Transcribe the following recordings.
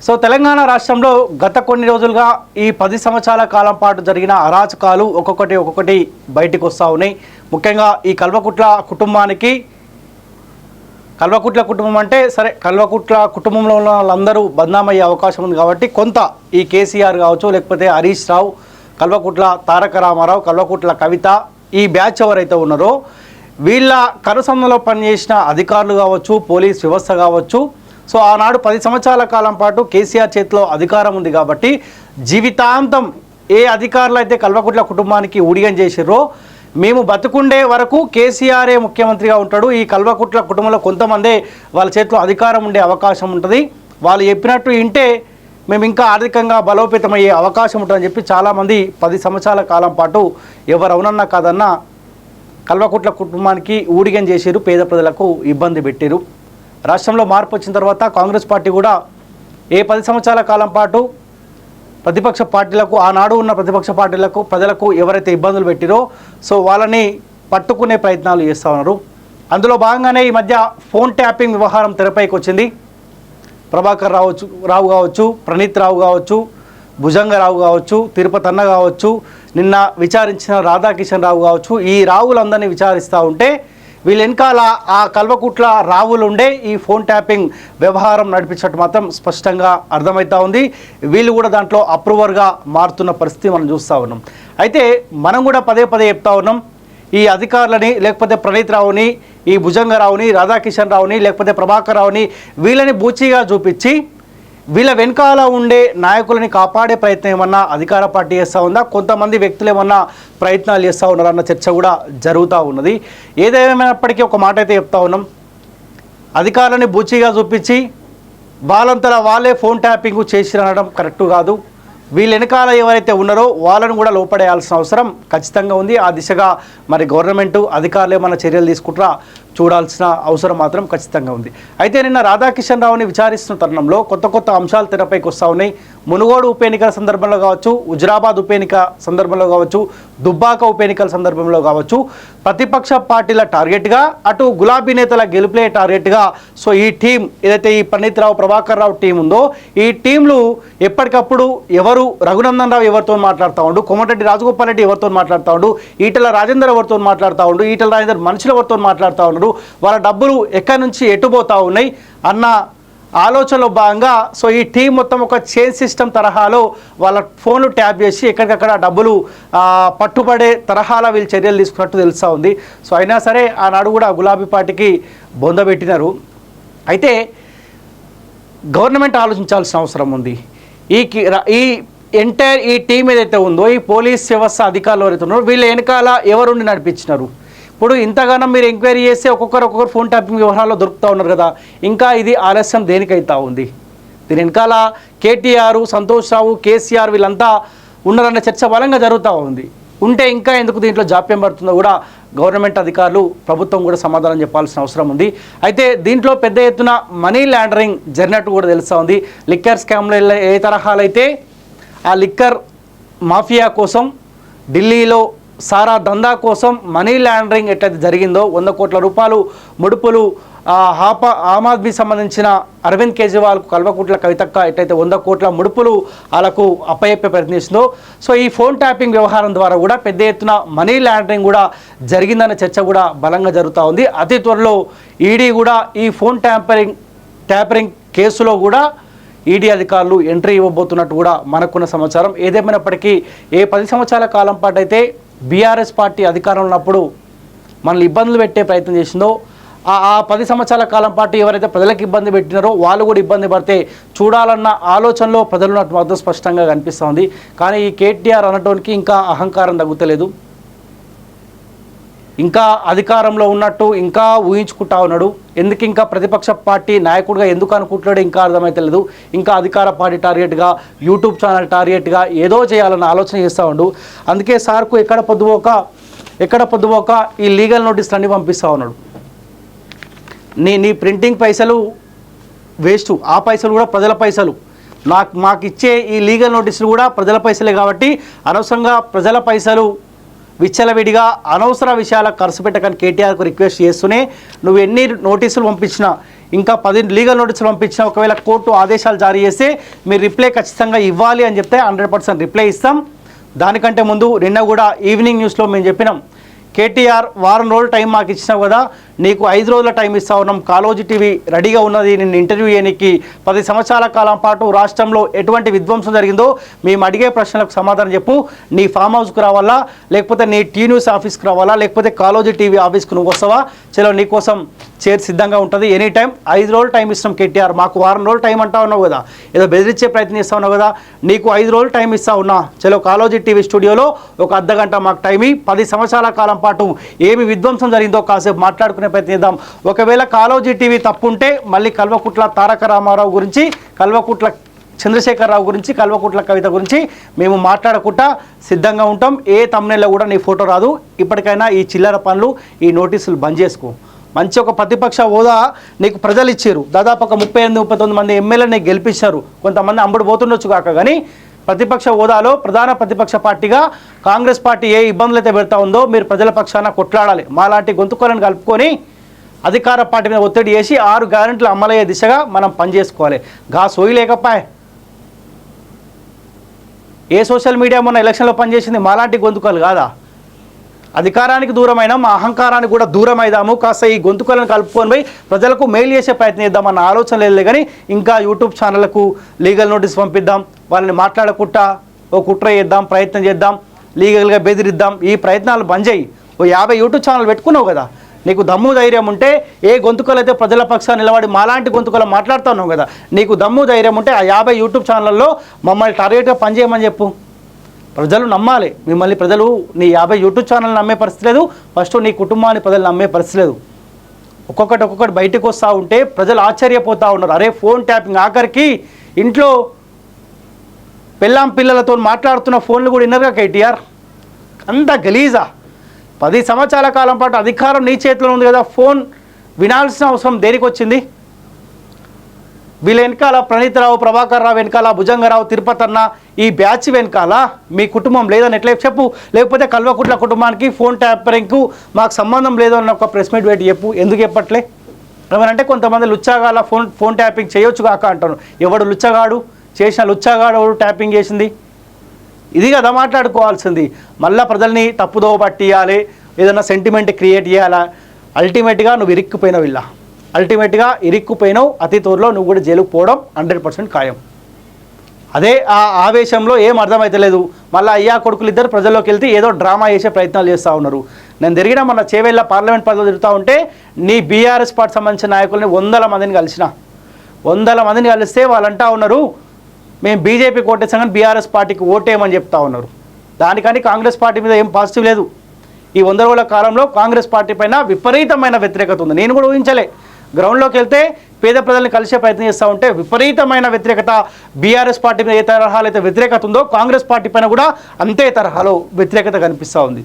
So Telangana రాష్ట్రంలో గత కొన్ని రోజులుగా ఈ 10 సంవత్సరాల కాలం పాటు జరిగిన అరాచకాలు ఒక్కొక్కటి బయటికి వస్తూ ఉన్నాయి. ముఖ్యంగా ఈ కల్వకుట్ల కుటుంబం అంటే సరే, కల్వకుట్ల కుటుంబంలో ఉన్న వాళ్ళందరూ బద్నామయ్యే అవకాశం ఉంది కాబట్టి కొంత ఈ కేసీఆర్ కావచ్చు, లేకపోతే హరీష్ రావు, కల్వకుట్ల తారక రామారావు, కల్వకుట్ల కవిత, ఈ బ్యాచ్ ఎవరైతే ఉన్నారో వీళ్ళ కనుసంధంలో పనిచేసిన అధికారులు కావచ్చు, పోలీస్ వ్యవస్థ కావచ్చు, సో ఆనాడు 10 సంవత్సరాల కాలం పాటు కేసీఆర్ చేతిలో అధికారం ఉంది కాబట్టి జీవితాంతం ఏ అధికారులు అయితే కల్వకుట్ల కుటుంబానికి ఊడిగం చేసిర్రో, మేము బతుకుండే వరకు కేసీఆరే ముఖ్యమంత్రిగా ఉంటాడు, ఈ కల్వకుట్ల కుటుంబంలో కొంతమందే వాళ్ళ చేతిలో అధికారం ఉండే అవకాశం ఉంటుంది, వాళ్ళు చెప్పినట్టు వింటే మేము ఇంకా ఆర్థికంగా బలోపేతమయ్యే అవకాశం ఉంటుందని చెప్పి చాలామంది 10 సంవత్సరాల కాలం పాటు ఎవరు అవునన్నా కాదన్నా కల్వకుట్ల కుటుంబానికి ఊడిగం చేసిరు, పేద ప్రజలకు ఇబ్బంది పెట్టారు. రాష్ట్రంలో మార్పు వచ్చిన తర్వాత కాంగ్రెస్ పార్టీ కూడా ఏ 10 సంవత్సరాల కాలం పాటు ప్రతిపక్ష పార్టీలకు, ఆనాడు ఉన్న ప్రతిపక్ష పార్టీలకు, ప్రజలకు ఎవరైతే ఇబ్బందులు పెట్టిరో సో వాళ్ళని పట్టుకునే ప్రయత్నాలు చేస్తూ ఉన్నారు. అందులో భాగంగానే ఈ మధ్య ఫోన్ ట్యాపింగ్ వ్యవహారం తెరపైకి వచ్చింది. ప్రభాకర్ రావు కావచ్చు, ప్రణీత్ రావు కావచ్చు, భుజంగరావు కావచ్చు, తిరుపతి అన్న కావచ్చు, నిన్న విచారించిన రాధాకిషన్ రావు కావచ్చు, ఈ రావులందరినీ విచారిస్తూ ఉంటే వీళ్ళ వెనకాల ఆ కల్వకుట్ల రావులుండే ఈ ఫోన్ ట్యాపింగ్ వ్యవహారం నడిపించడం మాత్రం స్పష్టంగా అర్థమవుతూ ఉంది. వీళ్ళు కూడా దాంట్లో అప్రూవర్గా మారుతున్న పరిస్థితి మనం చూస్తూ ఉన్నాం. అయితే మనం కూడా పదే చెప్తా ఉన్నాం, ఈ అధికారులని, లేకపోతే ప్రణీత్ రావుని, ఈ భుజంగరావుని, రాధాకిషన్ రావుని, లేకపోతే ప్రభాకర్ రావుని వీళ్ళని బూచిగా చూపించి వీళ్ళ వెనకాల ఉండే నాయకులని కాపాడే ప్రయత్నం ఏమన్నా అధికార పార్టీ చేస్తూ ఉందా, కొంతమంది వ్యక్తులు ఏమన్నా ప్రయత్నాలు చేస్తూ ఉన్నారన్న చర్చ కూడా జరుగుతూ ఉన్నది. ఏదేమైనప్పటికీ ఒక మాట అయితే చెప్తా ఉన్నాం, అధికారులని బూచిగా చూపించి వాళ్ళంతలా వాళ్ళే ఫోన్ ట్యాపింగ్ చేసిరనడం కరెక్టు కాదు. వీళ్ళ వెనకాల ఎవరైతే ఉన్నారో వాళ్ళని కూడా లోపడేయాల్సిన అవసరం ఖచ్చితంగా ఉంది. ఆ దిశగా మరి గవర్నమెంటు అధికారులు ఏమైనా చర్యలు తీసుకుంటారా చూడాల్సిన అవసరం మాత్రం ఖచ్చితంగా ఉంది. అయితే నిన్న రాధాకిషన్ రావుని విచారిస్తున్న తరుణంలో కొత్త అంశాలు తెరపైకి వస్తూ ఉన్నాయి. మునుగోడు ఉప ఎన్నికల సందర్భంలో కావచ్చు, హుజురాబాద్ ఉప ఎన్నిక సందర్భంలో కావచ్చు, దుబ్బాక ఉప ఎన్నికల సందర్భంలో కావచ్చు, ప్రతిపక్ష పార్టీల టార్గెట్గా, అటు గులాబీ నేతల గెలుపులే టార్గెట్గా సో ఈ టీం ఏదైతే ఈ ప్రణీత్ రావు, ప్రభాకర్ రావు టీం ఉందో ఈ టీంలు ఎప్పటికప్పుడు ఎవరు రఘునందన్ రావు ఎవరితో మాట్లాడుతూ ఉండు, కోమటిరెడ్డి రాజగోపాల్ రెడ్డి ఎవరితో మాట్లాడుతూ ఉండు, ఈటెల రాజేందర్ ఎవరితో మాట్లాడుతూ ఉండు, ఈటెల రాజేందర్ మనుషులు ఎవరితో మాట్లాడుతూ ఉన్నారు, వాళ్ళ డబ్బులు ఎక్కడి నుంచి ఎటుపోతూ ఉన్నాయి అన్న ఆలోచనలో భాగంగా సో ఈ టీం మొత్తం ఒక చైన్ సిస్టమ్ తరహాలో వాళ్ళ ఫోన్లు ట్యాప్ చేసి ఎక్కడికక్కడ డబ్బులు పట్టుబడే తరహాలో వీళ్ళు చర్యలు తీసుకున్నట్టు తెలుస్తూ ఉంది. సో అయినా సరే ఆనాడు కూడా గులాబీ పార్టీకి బొందబెట్టినారు. అయితే గవర్నమెంట్ ఆలోచించాల్సిన అవసరం ఉంది. ఈ ఎంటైర్ ఈ టీం ఏదైతే ఉందో, ఈ పోలీస్ వ్యవస్థ అధికారులు ఎవరైతే ఉన్నారో వీళ్ళ వెనకాల ఎవరుండి నడిపించినారు. ఇప్పుడు ఇంతగానో మీరు ఎంక్వైరీ చేస్తే ఒక్కొక్కరు ఫోన్ ట్యాపింగ్ వ్యవహారాల్లో దొరుకుతూ ఉన్నారు కదా, ఇంకా ఇది ఆలస్యం దేనికైతా ఉంది? దీని వెనకాల కేటీఆర్, సంతోష్ రావు, కేసీఆర్ వీళ్ళంతా ఉన్నారన్న చర్చ బలంగా జరుగుతూ ఉంది. ఉంటే ఇంకా ఎందుకు దీంట్లో జాప్యం పడుతుందో కూడా గవర్నమెంట్ అధికారులు, ప్రభుత్వం కూడా సమాధానం చెప్పాల్సిన అవసరం ఉంది. అయితే దీంట్లో పెద్ద ఎత్తున మనీ లాండరింగ్ జరిగినట్టు కూడా తెలుస్తూ ఉంది. లిక్కర్ స్కామ్లో ఏ తరహాలైతే ఆ లిక్కర్ మాఫియా కోసం, ఢిల్లీలో సారా దందా కోసం మనీ లాండరింగ్ ఎట్లయితే జరిగిందో, 100 కోట్ల రూపాయలు ముడుపులు ఆమ్ ఆద్మీ సంబంధించిన అరవింద్ కేజ్రీవాల్కు కల్వకుట్ల కవితక్క ఎట్లయితే 100 కోట్ల ముడుపులు వాళ్ళకు అప్పయ్యే ప్రయత్నిస్తుందో, సో ఈ ఫోన్ ట్యాపింగ్ వ్యవహారం ద్వారా కూడా పెద్ద ఎత్తున మనీ లాండరింగ్ కూడా జరిగిందనే చర్చ కూడా బలంగా జరుగుతూ ఉంది. అతి త్వరలో ఈడీ కూడా ఈ ఫోన్ ట్యాపరింగ్ కేసులో కూడా ఈడీ అధికారులు ఎంట్రీ ఇవ్వబోతున్నట్టు కూడా మనకున్న సమాచారం. ఏదేమైనప్పటికీ ఏ 10 సంవత్సరాల కాలం పాటు అయితే బీఆర్ఎస్ పార్టీ అధికారంలో ఉన్నప్పుడు మనల్ని ఇబ్బందులు పెట్టే ప్రయత్నం చేసిందో, ఆ 10 సంవత్సరాల కాలం పాటు ఎవరైతే ప్రజలకు ఇబ్బంది పెట్టినారో వాళ్ళు కూడా ఇబ్బంది పడితే చూడాలన్న ఆలోచనలో ప్రజలు మాత్రం స్పష్టంగా కనిపిస్తూ ఉంది. కానీ ఈ కేటీఆర్ అనటానికి ఇంకా అహంకారం తగ్గుతలేదు. ఇంకా అధికారంలో ఉన్నట్టు ఇంకా ఊహించుకుంటా ఉన్నాడు. ఎందుకు ఇంకా ప్రతిపక్ష పార్టీ నాయకుడిగా ఎందుకు అనుకుంటున్నాడు ఇంకా అర్థమైతలేదు. ఇంకా అధికార పార్టీ టార్గెట్గా, యూట్యూబ్ ఛానల్ టార్గెట్గా ఏదో చేయాలన్న ఆలోచన చేస్తూ ఉండు. అందుకే సార్కు ఎక్కడ పొద్దుపోక ఈ లీగల్ నోటీసులు అన్నీ పంపిస్తూ ఉన్నాడు. నీ ప్రింటింగ్ పైసలు వేస్ట్, ఆ పైసలు కూడా ప్రజల పైసలు, మాకు ఇచ్చే ఈ లీగల్ నోటీసులు కూడా ప్రజల పైసలే కాబట్టి అనవసరంగా ప్రజల పైసలు విచ్చలవిడిగా అనవసర విషయాలకు ఖర్చు పెట్టకని కేటీఆర్కు రిక్వెస్ట్ చేస్తూనే నువ్వు ఎన్ని నోటీసులు పంపించినా ఇంకా 10 లీగల్ నోటీసులు పంపించినా ఒకవేళ కోర్టు ఆదేశాలు జారీ చేస్తే మీరు రిప్లై ఖచ్చితంగా ఇవ్వాలి అని చెప్తే 100% రిప్లై ఇస్తాం. దానికంటే ముందు నిన్న కూడా ఈవినింగ్ న్యూస్లో మేము చెప్పినాం, కేటీఆర్ వారం రోజులు టైం మాకు ఇచ్చినావు కదా, నీకు 5 రోజుల టైం ఇస్తా ఉన్నాం, కాలోజీ టీవీ రెడీగా ఉన్నది నిన్ను ఇంటర్వ్యూ చేయడానికి. 10 సంవత్సరాల కాలం పాటు రాష్ట్రంలో ఎటువంటి విధ్వంసం జరిగిందో మేము అడిగే ప్రశ్నలకు సమాధానం చెప్పు. నీ ఫామ్ హౌస్కి రావాలా, లేకపోతే నీ టీ న్యూస్ ఆఫీస్కి రావాలా, లేకపోతే కాలోజీ టీవీ ఆఫీస్కి నువ్వు వస్తావా? చలో నీకోసం చైర్ సిద్ధంగా ఉంటుంది ఎనీ టైం. 5 రోజులు టైం ఇస్తాం కేటీఆర్, మాకు వారం రోజులు టైం అంటా ఉన్నావు కదా, ఏదో బెదిరించే ప్రయత్నం చేస్తా ఉన్నావు కదా, నీకు 5 రోజులు టైం ఇస్తా ఉన్నా. చలో కాలోజీ టీవీ స్టూడియోలో ఒక అర్ధగంట మాకు టైం 10 సంవత్సరాల కాలం పాటు ఏమి విధ్వంసం జరిగిందో కాసేపు మాట్లాడుకునే ప్రయత్నం చేద్దాం. ఒకవేళ కాలోజీ టీవీ తప్పుంటే మళ్ళీ కల్వకుట్ల తారక రామారావు గురించి, కల్వకుట్ల చంద్రశేఖరరావు గురించి, కల్వకుట్ల కవిత గురించి మేము మాట్లాడకుండా సిద్ధంగా ఉంటాం. ఏ తమ్ముళ్ళలో కూడా నీ ఫోటో రాదు. ఇప్పటికైనా ఈ చిల్లర పనులు, ఈ నోటీసులు బంద్ చేసుకో. మంచి ఒక ప్రతిపక్ష హోదా నీకు ప్రజలు ఇచ్చారు. దాదాపు ఒక 38-39 మంది ఎమ్మెల్యేని గెలిపించారు. కొంతమంది అంబడి పోతుండొచ్చు కాక, కానీ ప్రతిపక్ష హోదాలో ప్రధాన ప్రతిపక్ష పార్టీగా కాంగ్రెస్ పార్టీ ఏ ఇబ్బందులు అయితే పెడతా ఉందో మీరు ప్రజల పక్షాన కొట్లాడాలి. మాలాంటి గొంతుకోలను కలుపుకొని అధికార పార్టీ మీద ఒత్తిడి చేసి 6 గ్యారెంటీలు అమలయ్యే దిశగా మనం పనిచేసుకోవాలి. గా సోయి లేకపోయా ఏ సోషల్ మీడియా మొన్న ఎలక్షన్లో పనిచేసింది మాలాంటి గొంతుకలు కాదా? అధికారానికి దూరమైన మా అహంకారానికి కూడా దూరం అయిదాము, కాస్త ఈ గొంతుకలను కలుపుకొని పోయి ప్రజలకు మెయిల్ చేసే ప్రయత్నం చేద్దామన్న ఆలోచన లేదు. కానీ ఇంకా యూట్యూబ్ ఛానళ్లకు లీగల్ నోటీస్ పంపిద్దాం, వాళ్ళని మాట్లాడకుండా ఓ కుట్ర చేద్దాం, ప్రయత్నం చేద్దాం, లీగల్గా బెదిరిద్దాం, ఈ ప్రయత్నాలు బంద్ చేయి. ఓ 50 యూట్యూబ్ ఛానల్ పెట్టుకున్నావు కదా, నీకు దమ్ము ధైర్యం ఉంటే ఏ గొంతుకలు అయితే ప్రజల పక్షాన్ని నిలబడి మాలాంటి గొంతుకలు మాట్లాడుతున్నావు కదా, నీకు దమ్ము ధైర్యం ఉంటే ఆ 50 యూట్యూబ్ ఛానళ్ళల్లో మమ్మల్ని టార్గెట్గా పనిచేయమని చెప్పు. ప్రజలు నమ్మాలి మిమ్మల్ని. ప్రజలు నీ 50 యూట్యూబ్ ఛానల్ నమ్మే పరిస్థితి లేదు, ఫస్ట్ నీ కుటుంబాన్ని ప్రజలు నమ్మే పరిస్థితి లేదు. ఒక్కొక్కటి బయటకు వస్తూ ఉంటే ప్రజలు ఆశ్చర్యపోతూ ఉన్నారు. అరే ఫోన్ ట్యాపింగ్, ఆఖరికి ఇంట్లో పిల్లలతో మాట్లాడుతున్న ఫోన్లు కూడా విన్నారుగా కేటీఆర్. అంత గలీజా? 10 సంవత్సరాల కాలం పాటు అధికారం నీ చేతిలో ఉంది కదా, ఫోన్ వినాల్సిన అవసరం దేనికి వచ్చింది? వీళ్ళ వెనకాల ప్రణీతరావు, ప్రభాకర్ రావు వెనకాల, భుజంగరావు, తిరుపతన్న, ఈ బ్యాచ్ వెనకాల మీ కుటుంబం లేదని ఎట్లా చెప్పు. లేకపోతే కల్వకుట్ల కుటుంబానికి ఫోన్ ట్యాపరింగ్కు మాకు సంబంధం లేదు అన్న ఒక ప్రెస్ మీట్ పెట్టి చెప్పు. ఎందుకు చెప్పట్లే? ఏమనంటే కొంతమంది లుచ్చాగాల ఫోన్ ట్యాపింగ్ చేయొచ్చు కాక అంటాను. ఎవడు లుచ్చగాడు? చేసిన లుచ్చగాడు ఎవడు ట్యాపింగ్ చేసింది? ఇది కదా మాట్లాడుకోవాల్సింది. మళ్ళీ ప్రజల్ని తప్పుదోవ పట్టియాలి, ఏదైనా సెంటిమెంట్ క్రియేట్ చేయాలా. అల్టిమేట్గా నువ్వు ఇరుక్కుపోయినావు. ఇలా అల్టిమేట్గా ఇరుక్కుపోయినావు. అతి త్వరలో నువ్వు కూడా జైలుకు పోవడం 100% ఖాయం. అదే ఆ ఆవేశంలో ఏం అర్థమవుతలేదు. మళ్ళీ అయ్యా కొడుకులు ఇద్దరు ప్రజల్లోకి వెళ్తే ఏదో డ్రామా చేసే ప్రయత్నాలు చేస్తూ ఉన్నారు. నేను తిరిగిన మన చేవెళ్ళ పార్లమెంట్ పరిధిలో తిరుగుతూ ఉంటే నీ బీఆర్ఎస్ పార్టీ సంబంధించిన నాయకుల్ని 100 మందిని కలిసిన. 100 మందిని కలిస్తే వాళ్ళు అంటూ ఉన్నారు మేము బీజేపీ ఓటేసాం కానీ బీఆర్ఎస్ పార్టీకి ఓటేయమని చెప్తా ఉన్నారు. దానికని కాంగ్రెస్ పార్టీ మీద ఏం పాజిటివ్ లేదు. ఈ 100 రోజుల కాలంలో కాంగ్రెస్ పార్టీ పైన విపరీతమైన వ్యతిరేకత ఉంది. నేను కూడా ఊహించలే. గ్రౌండ్లోకి వెళ్తే పేద ప్రజల్ని కలిసే ప్రయత్నం చేస్తూ ఉంటే విపరీతమైన వ్యతిరేకత. బీఆర్ఎస్ పార్టీ మీద ఏ తరహాలో అయితే వ్యతిరేకత ఉందో కాంగ్రెస్ పార్టీ పైన కూడా అంతే తరహాలో వ్యతిరేకత కనిపిస్తూ ఉంది.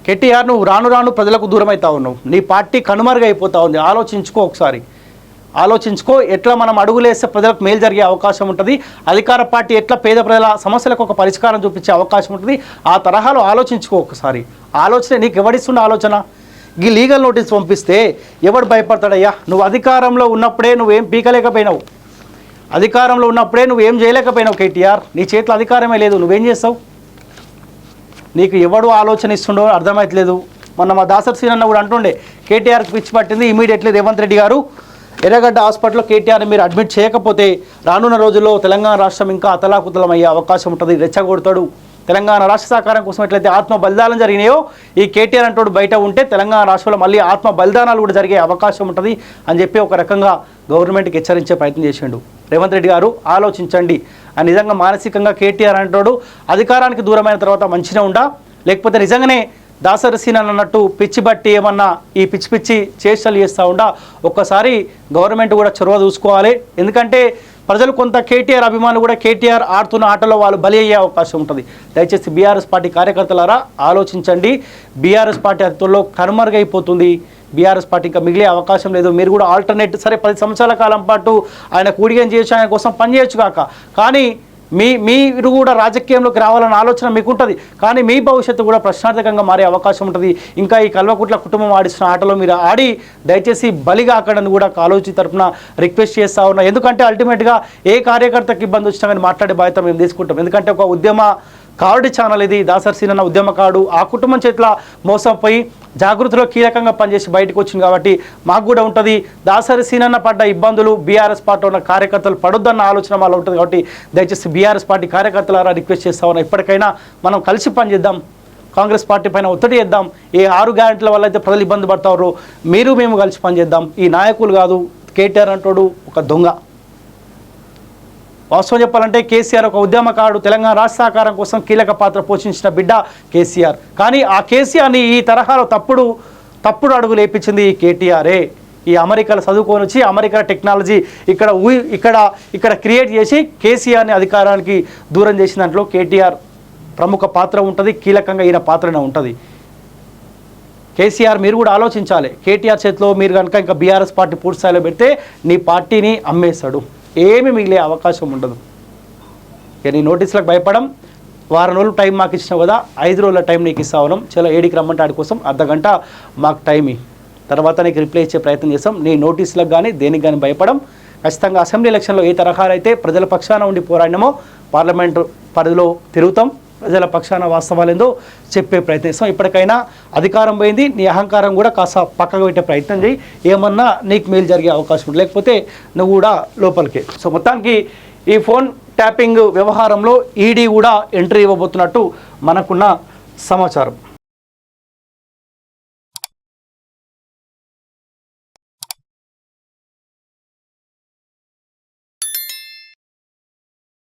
కేటీఆర్ నువ్వు రాను రాను ప్రజలకు దూరం అవుతా ఉన్నావు. నీ పార్టీ కనుమరుగైపోతూ ఉంది. ఆలోచించుకో, ఒకసారి ఆలోచించుకో. ఎట్లా మనం అడుగులేస్తే ప్రజలకు మేలు జరిగే అవకాశం ఉంటుంది, అధికార పార్టీ ఎట్లా పేద ప్రజల సమస్యలకు ఒక పరిష్కారం చూపించే అవకాశం ఉంటుంది, ఆ తరహాలో ఆలోచించుకో ఒకసారి. ఆలోచన నీకు ఎవడిస్తున్న ఆలోచన? ఈ లీగల్ నోటీస్ పంపిస్తే ఎవడు భయపడతాడయ్యా? నువ్వు అధికారంలో ఉన్నప్పుడే నువ్వేం పీకలేకపోయినావు, అధికారంలో ఉన్నప్పుడే నువ్వేం చేయలేకపోయినావు. కేటీఆర్ నీ చేతిలో అధికారమే లేదు, నువ్వేం చేస్తావు? నీకు ఎవడు ఆలోచన ఇస్తుండో అర్థమవుతలేదు. మొన్న మా దాసర్ సీనన్న కూడా అంటుండే కేటీఆర్కి పిచ్చి పట్టింది, ఇమీడియట్లీ రేవంత్ రెడ్డి గారు ఎర్రగడ్డ హాస్పిటల్లో కేటీఆర్ మీరు అడ్మిట్ చేయకపోతే రానున్న రోజుల్లో తెలంగాణ రాష్ట్రం ఇంకా అతలాకుతలం అయ్యే అవకాశం ఉంటుంది, రెచ్చగొడతాడు. తెలంగాణ రాష్ట్ర సహకారం కోసం ఎట్లయితే ఆత్మ బలిదానం జరిగినాయో ఈ కేటీఆర్ అంటోడు బయట ఉంటే తెలంగాణ రాష్ట్రంలో మళ్ళీ ఆత్మ బలిదానాలు కూడా జరిగే అవకాశం ఉంటుంది అని చెప్పి ఒక రకంగా గవర్నమెంట్కి హెచ్చరించే ప్రయత్నం చేసిండు రేవంత్ రెడ్డి గారు. ఆలోచించండి. నిజంగా మానసికంగా కేటీఆర్ అంటోడు అధికారానికి దూరమైన తర్వాత మంచిగా ఉండా, లేకపోతే నిజంగానే దాసరి సీనన్ అన్నట్టు పిచ్చి బట్టి ఏమన్నా ఈ పిచ్చి చేష్టలు చేస్తూ ఉండా ఒక్కసారి గవర్నమెంట్ కూడా చొరవ చూసుకోవాలి. ఎందుకంటే ప్రజలు కొంత కేటీఆర్ అభిమానులు కూడా కేటీఆర్ ఆడుతున్న ఆటలో వాళ్ళు బలి అయ్యే అవకాశం ఉంటుంది. దయచేసి బీఆర్ఎస్ పార్టీ కార్యకర్తలారా ఆలోచించండి. బీఆర్ఎస్ పార్టీ అతిలో కనుమరుగైపోతుంది. బీఆర్ఎస్ పార్టీ ఇంకా మిగిలే అవకాశం లేదు. మీరు కూడా ఆల్టర్నేట్ సరే 10 సంవత్సరాల కాలం పాటు ఆయన కూడిగం చేయొచ్చు, ఆయన కోసం పనిచేయచ్చు కాక, కానీ మీరు కూడా రాజకీయంలోకి రావాలన్న ఆలోచన మీకు ఉంటుంది, కానీ మీ భవిష్యత్తు కూడా ప్రశ్నార్థకంగా మారే అవకాశం ఉంటుంది. ఇంకా ఈ కల్వకుట్ల కుటుంబం ఆడిస్తున్న ఆటలో మీరు ఆడి దయచేసి బలిగా అక్కడని కూడా కాలోజీ తరఫున రిక్వెస్ట్ చేస్తూ ఉన్నా. ఎందుకంటే అల్టిమేట్గా ఏ కార్యకర్తకు ఇబ్బంది వచ్చినా కానీ మాట్లాడే బాధ్యత మేము తీసుకుంటాం. ఎందుకంటే ఒక ఉద్యమ కార్డు ఛానల్ ఇది, దాసరి సీనన్న ఉద్యమ కార్డు. ఆ కుటుంబం చేతిలో మోసపోయి జాగృతిలో కీలకంగా పనిచేసి బయటకు వచ్చింది కాబట్టి మాకు కూడా ఉంటుంది. దాసరి సీనన్న పడ్డ ఇబ్బందులు బీఆర్ఎస్ పార్టీ ఉన్న కార్యకర్తలు పడొద్దన్న ఆలోచన వాళ్ళు ఉంటుంది. కాబట్టి దయచేసి బీఆర్ఎస్ పార్టీ కార్యకర్తలారా రిక్వెస్ట్ చేస్తా ఉన్నా, ఇప్పటికైనా మనం కలిసి పనిచేద్దాం, కాంగ్రెస్ పార్టీ పైన ఒత్తిడి చేద్దాం. ఏ 6 గ్యారెంటీల వల్ల అయితే ప్రజలు ఇబ్బంది పడతారో మీరు మేము కలిసి పనిచేద్దాం. ఈ నాయకులు కాదు, కేటీఆర్ అంటాడు ఒక దొంగ. వాస్తవం చెప్పాలంటే కేసీఆర్ ఒక ఉద్యమకారుడు, తెలంగాణ రాష్ట్ర సహకారం కోసం కీలక పాత్ర పోషించిన బిడ్డ కేసీఆర్. కానీ ఆ కేసీఆర్ని ఈ తరహాలో తప్పుడు అడుగులు వేయించింది ఈ కేటీఆరే. ఈ అమెరికాలో చదువుకొని వచ్చి అమెరికా టెక్నాలజీ ఇక్కడ క్రియేట్ చేసి కేసీఆర్ని అధికారానికి దూరం చేసిన దాంట్లో కేటీఆర్ ప్రముఖ పాత్ర ఉంటుంది, కీలకంగా ఈయన పాత్రనే ఉంటుంది. కేసీఆర్ మీరు కూడా ఆలోచించాలి. కేటీఆర్ చేతిలో మీరు కనుక ఇంకా బీఆర్ఎస్ పార్టీ పూర్తి స్థాయిలో పెడితే నీ పార్టీని అమ్మేస్తాడు, ఏమి మిగిలే అవకాశం ఉండదు. ఇక నీ నోటీసులకు భయపడం, వారం రోజులు టైం మాకు ఇచ్చినావు కదా, 5 రోజుల టైం నీకు ఇస్తా ఉన్నాం, చాలా 7కి రమ్మంటే ఆడి కోసం అర్ధగంట మాకు టైం తర్వాత నీకు రిప్లై ఇచ్చే ప్రయత్నం చేస్తాం. నీ నోటీసులకు కానీ దేనికి కానీ భయపడం. ఖచ్చితంగా అసెంబ్లీ ఎలక్షన్లో ఏ తరహాలో అయితే ప్రజల పక్షాన ఉండి పోరాడినామో పార్లమెంటు పరిధిలో తిరుగుతాం, ప్రజల పక్షాన వాస్తవాలేందో చెప్పే ప్రయత్నిస్తాం. ఇప్పటికైనా అధికారం పోయింది, నీ అహంకారం కూడా కాస్త పక్కకు పెట్టే ప్రయత్నం చేయి, ఏమన్నా నీకు మేలు జరిగే అవకాశం ఉంటుంది, లేకపోతే నువ్వు కూడా లోపలికే. సో మొత్తానికి ఈ ఫోన్ ట్యాపింగ్ వ్యవహారంలో ఈడీ కూడా ఎంట్రీ ఇవ్వబోతున్నట్టు మనకున్న సమాచారం.